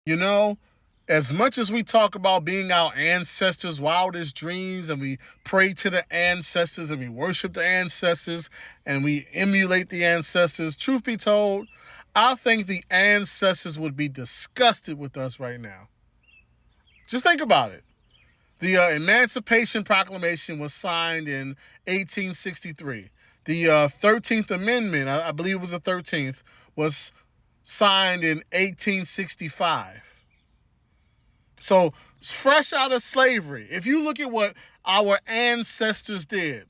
You know, as much as we talk about being our ancestors' wildest dreams and we pray to the ancestors and we worship the ancestors and we emulate the ancestors, truth be told, I think the ancestors would be disgusted with us right now. Just think about it. The Emancipation Proclamation was signed in 1863. The 13th Amendment, I believe it was the 13th, was signed in 1865. So, fresh out of slavery, if you look at what our ancestors did,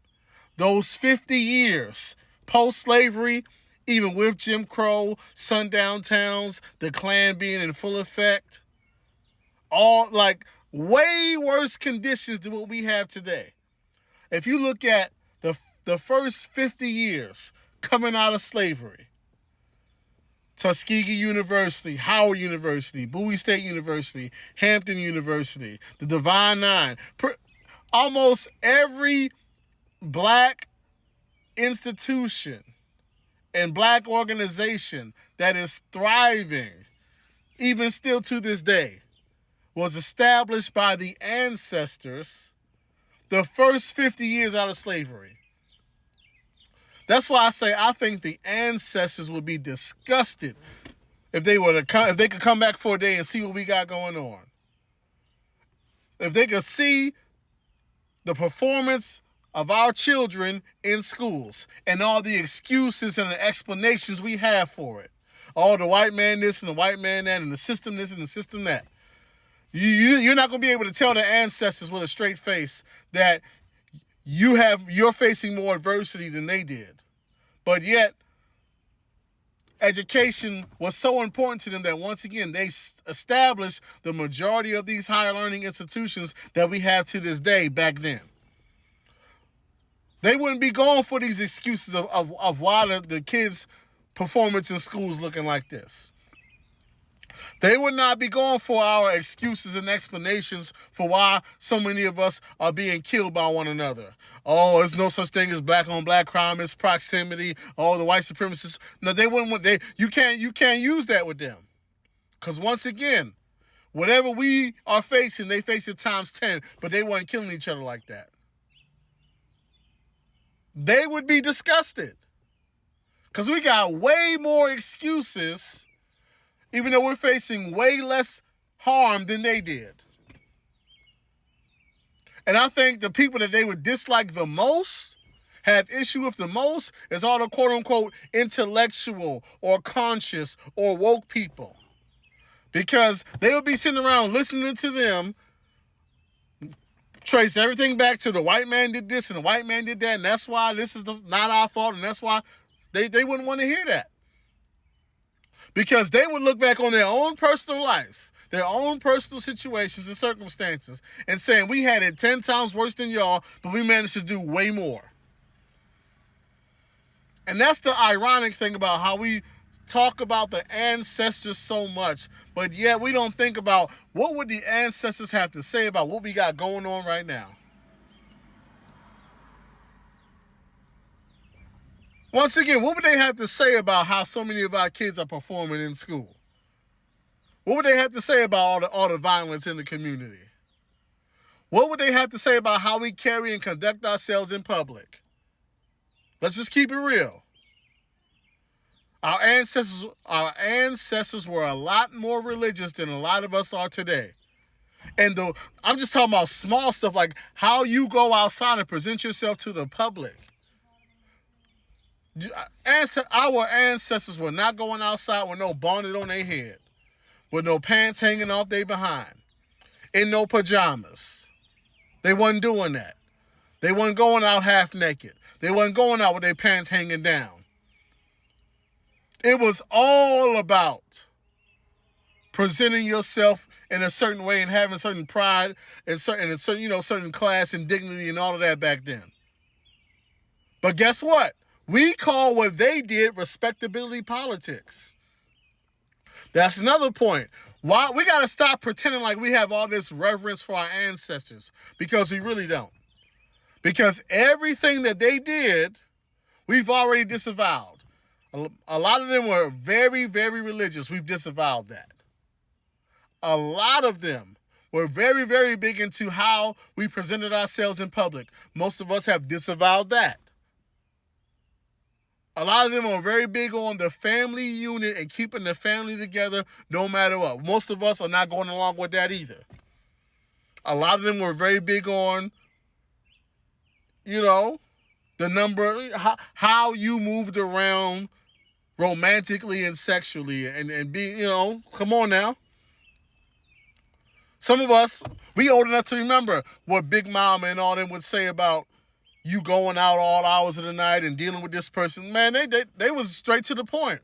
those 50 years post slavery, even with Jim Crow, sundown towns, the Klan being in full effect, all like way worse conditions than what we have today. If you look at the first 50 years coming out of slavery, Tuskegee University, Howard University, Bowie State University, Hampton University, the Divine Nine, almost every black institution and black organization that is thriving, even still to this day, was established by the ancestors the first 50 years out of slavery. That's why I say I think the ancestors would be disgusted if they were to come, if they could come back for a day and see what we got going on. If they could see the performance of our children in schools and all the excuses and the explanations we have for it. All the white man this and the white man that and the system this and the system that. You're not going to be able to tell the ancestors with a straight face that you're facing more adversity than they did. But yet, education was so important to them that once again, they established the majority of these higher learning institutions that we have to this day back then. They wouldn't be going for these excuses of why the kids' performance in schools looking like this. They would not be going for our excuses and explanations for why so many of us are being killed by one another. Oh, there's no such thing as black on black crime. It's proximity. Oh, the white supremacists. No, they wouldn't want. You can't use that with them, because once again, whatever we are facing, they face it times 10. But they weren't killing each other like that. They would be disgusted, because we got way more excuses, even though we're facing way less harm than they did. And I think the people that they would dislike the most, have issue with the most, is all the quote-unquote intellectual or conscious or woke people. Because they would be sitting around listening to them trace everything back to the white man did this and the white man did that, and that's why this is not our fault, and that's why they wouldn't want to hear that. Because they would look back on their own personal life, their own personal situations and circumstances, and saying, we had it 10 times worse than y'all, but we managed to do way more. And that's the ironic thing about how we talk about the ancestors so much, but yet we don't think about what would the ancestors have to say about what we got going on right now. Once again, what would they have to say about how so many of our kids are performing in school? What would they have to say about all the violence in the community? What would they have to say about how we carry and conduct ourselves in public? Let's just keep it real. Our ancestors were a lot more religious than a lot of us are today. And I'm just talking about small stuff like how you go outside and present yourself to the public. Our ancestors were not going outside with no bonnet on their head, with no pants hanging off their behind, in no pajamas. They wasn't doing that. They wasn't going out half naked. They wasn't going out with their pants hanging down. It was all about presenting yourself in a certain way and having certain pride and certain class and dignity and all of that back then. But guess what? We call what they did respectability politics. That's another point. Why we got to stop pretending like we have all this reverence for our ancestors, because we really don't. Because everything that they did, we've already disavowed. A lot of them were very, very religious. We've disavowed that. a lot of them were very, very big into how we presented ourselves in public. Most of us have disavowed that. A lot of them are very big on the family unit and keeping the family together no matter what. Most of us are not going along with that either. A lot of them were very big on, the number, how you moved around romantically and sexually and be, come on now. Some of us, we old enough to remember what Big Mama and all them would say about you going out all hours of the night and dealing with this person. Man, they was straight to the point.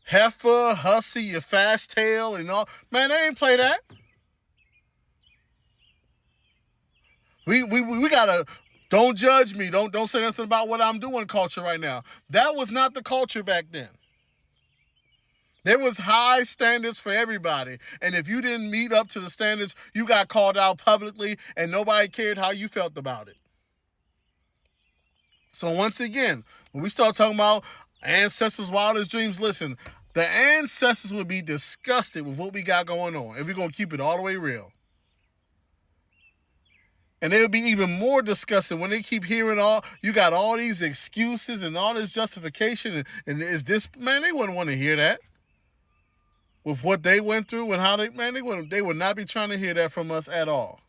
Heifer, hussy, your fast tail, and all. Man, they ain't play that. We gotta, don't judge me. Don't say nothing about what I'm doing culture right now. That was not the culture back then. There was high standards for everybody. And if you didn't meet up to the standards, you got called out publicly and nobody cared how you felt about it. So once again, when we start talking about ancestors' wildest dreams, listen, the ancestors would be disgusted with what we got going on if we're going to keep it all the way real. And they would be even more disgusted when they keep hearing you got all these excuses and all this justification. And is this, man, they wouldn't want to hear that. With what they went through and how they would not be trying to hear that from us at all.